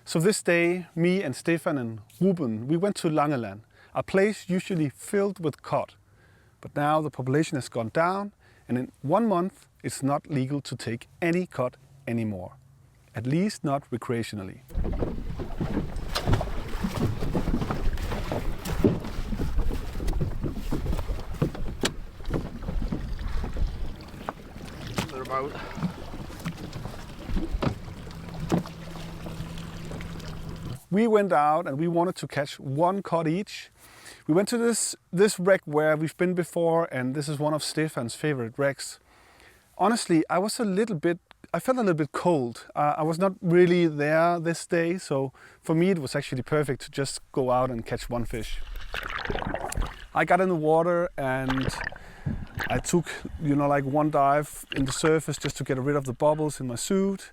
So this day, me and Stepan and Reuben, we went to Langeland, a place usually filled with cod. But now the population has gone down, and in 1 month it's not legal to take any cod anymore. At least not recreationally. We went out and we wanted to catch 1 cod each. We went to this wreck where we've been before, and this is one of Stefan's favorite wrecks. Honestly, I felt a little bit cold. I was not really there this day, so for me it was actually perfect to just go out and catch 1 fish. I got in the water and I took, 1 dive in the surface just to get rid of the bubbles in my suit,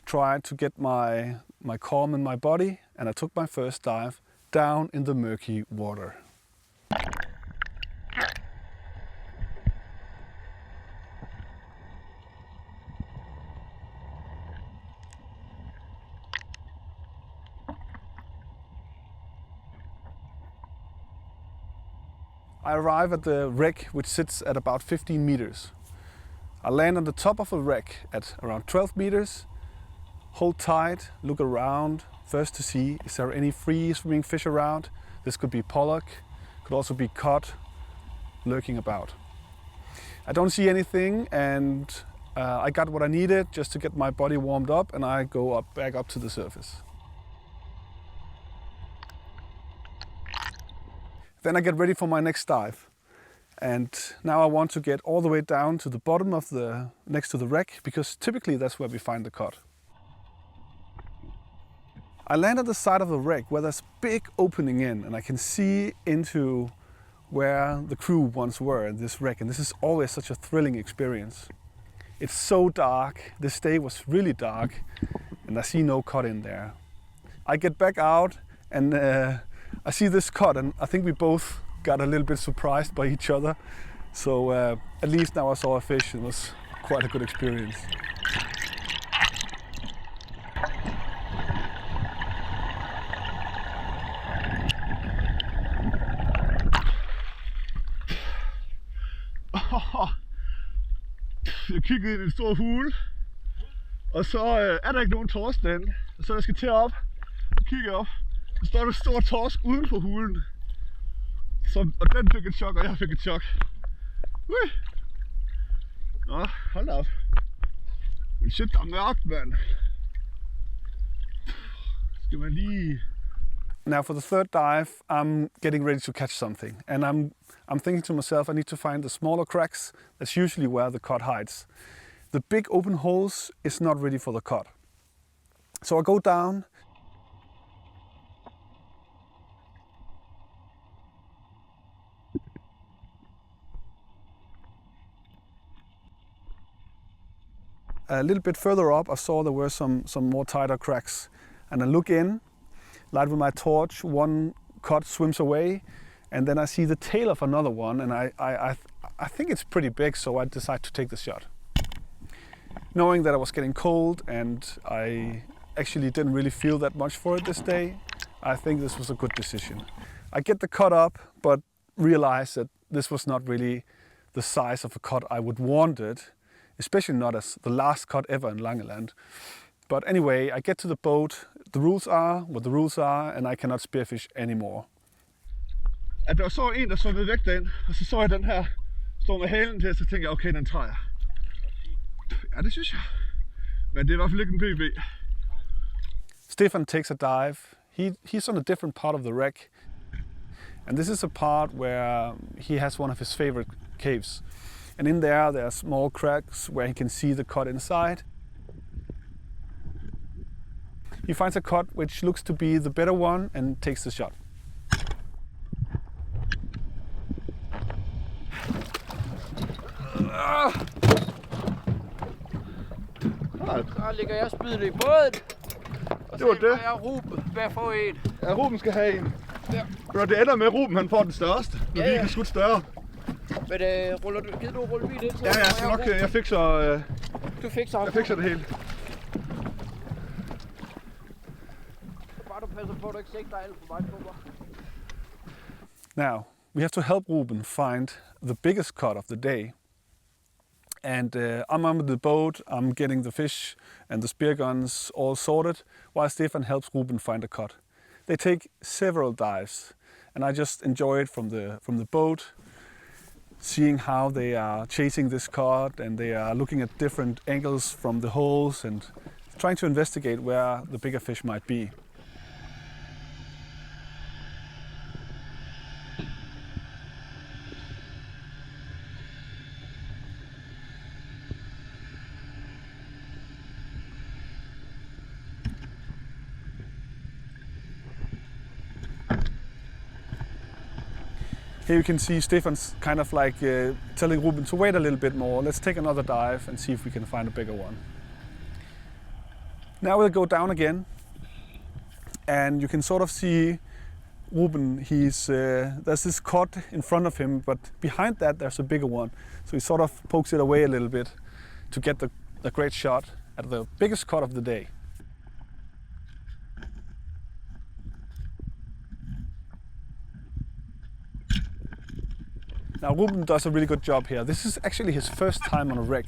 tried to get my calm in my body, and I took my first dive down in the murky water. I arrive at the wreck, which sits at about 15 meters. I land on the top of the wreck at around 12 meters, hold tight, look around, first to see is there any free swimming fish around. This could be pollock, could also be cod lurking about. I don't see anything, and I got what I needed just to get my body warmed up, and I go back up to the surface. Then I get ready for my next dive. And now I want to get all the way down to the bottom of next to the wreck, because typically that's where we find the cod. I land at the side of the wreck where there's a big opening in, and I can see into where the crew once were in this wreck, and this is always such a thrilling experience. It's so dark, this day was really dark, and I see no cod in there. I get back out and I see this cod, and I think we both got a little bit surprised by each other. So at least now I saw a fish. It was quite a good experience. Jeg kiggede ind i en stor hule, og så er der ikke nogen torsk derinde. Så jeg skal til op og kigge op. Så står der en stor torsk uden for hulen. Og den fik et chok, og jeg fik et chok. Ui! Nå, hold da op. Men shit, der er mørkt, mand. Skal man lige... Now for the third dive, I'm getting ready to catch something, and I'm thinking to myself, I need to find the smaller cracks. That's usually where the cod hides. The big open holes is not ready for the cod. So I go down. A little bit further up, I saw there were some more tighter cracks, and I look in, light with my torch, 1 cod swims away, and then I see the tail of another one, and I think it's pretty big, so I decide to take the shot. Knowing that I was getting cold and I actually didn't really feel that much for it this day, I think this was a good decision. I get the cod up, but realize that this was not really the size of a cod I would want it, especially not as the last cod ever in Langeland. But anyway, I get to the boat, the rules are what the rules are, and I cannot spearfish anymore. At der så en, der svømmede væk derind, og så så jeg den her stå med halen til, så tænkte jeg, okay, den tager jeg. Ja, det synes jeg. Men det er i hvert fald ikke en PB. Stepan takes a dive. He's on a different part of the wreck. And this is a part where he has one of his favorite caves. And in there are small cracks where he can see the cod inside. He finds a cod which looks to be the better one and takes the shot. Så lægger jeg spydet i båden, og Det var så det. jeg Reuben, hvad får en? Ja, Reuben skal have en. Ja. Når det ender med, at Reuben han får den største, når vi ikke har skudt større. Men gider du rulle min ind? Ja, jeg skal nok, jeg Du fikser ham. Jeg fikser det hele. Bare du passer på, at du ikke sigter alt for meget på mig. Now, we have to help Reuben find the biggest cod of the day. And I'm on the boat, I'm getting the fish and the spear guns all sorted, while Stepan helps Reuben find a cod. They take several dives, and I just enjoy it from the boat, seeing how they are chasing this cod, and they are looking at different angles from the holes and trying to investigate where the bigger fish might be. Here you can see Stefan's kind of like telling Reuben to wait a little bit more. Let's take another dive and see if we can find a bigger one. Now we'll go down again, and you can sort of see Reuben. There's this cod in front of him, but behind that there's a bigger one. So he sort of pokes it away a little bit to get the great shot at the biggest cod of the day. Now Reuben does a really good job here. This is actually his first time on a wreck.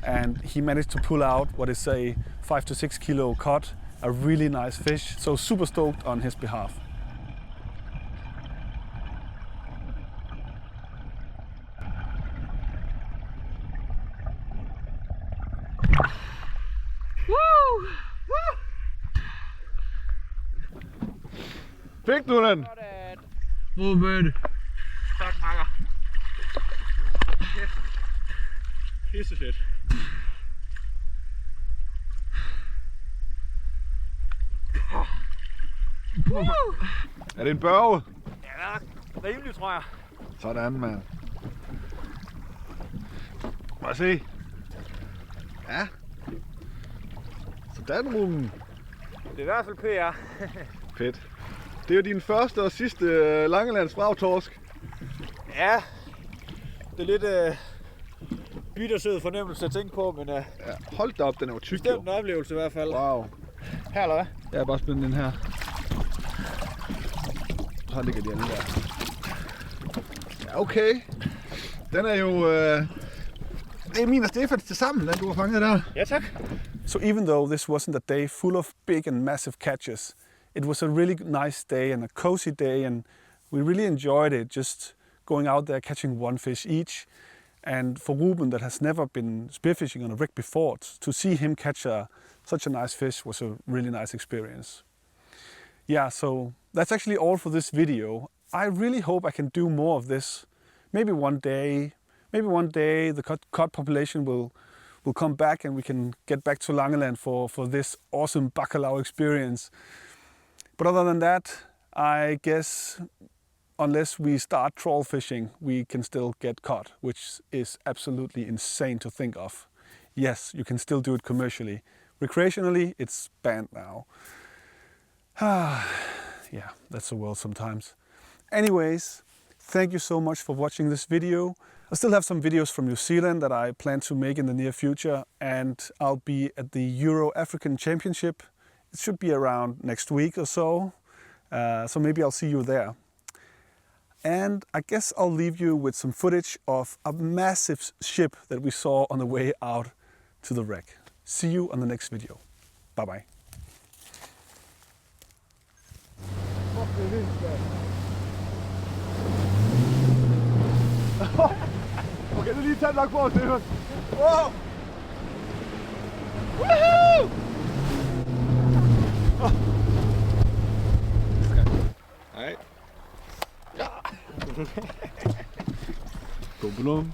And he managed to pull out what is a 5 to 6 kilo cod, a really nice fish. So super stoked on his behalf. Woo! Fik du den? Sådan. Reuben. Tak, makker. Pissefedt. Er det en børge? Ja, rimelig, tror jeg. Sådan, mand. Må jeg se? Ja. Sådan, Reuben. Det er i hvert fald PR. Fedt. Det er jo din første og sidste Langelands vragtorsk. Ja, det er lidt bittersød fornemmelse at tænke på, men Ja, hold da op, den er jo tyk, det er jo. en oplevelse i hvert fald. Wow. Her eller hvad? Jeg er bare spændt den her. Så ligger de alle der. Ja, okay. Den er jo... Det er min og Stefans til sammen, den du har fanget der. Ja, tak. So even though this wasn't a day full of big and massive catches, it was a really nice day and a cozy day, and we really enjoyed it, just going out there catching one fish each. And for Reuben, that has never been spearfishing on a wreck before, to see him catch such a nice fish was a really nice experience. Yeah, so that's actually all for this video. I really hope I can do more of this. Maybe one day the cod population will come back and we can get back to Langeland for this awesome bacalao experience. But other than that, I guess unless we start trawl fishing, we can still get cod, which is absolutely insane to think of. Yes, you can still do it commercially. Recreationally, it's banned now. Yeah, that's the world sometimes. Anyways, thank you so much for watching this video. I still have some videos from New Zealand that I plan to make in the near future, and I'll be at the Euro African Championship. It should be around next week or so, so maybe I'll see you there. And I guess I'll leave you with some footage of a massive ship that we saw on the way out to the wreck. See you on the next video. Bye bye. Okay, nu lige tage den nok på, Stepan. Wow! Woohoo! Hej. Ja. God blom.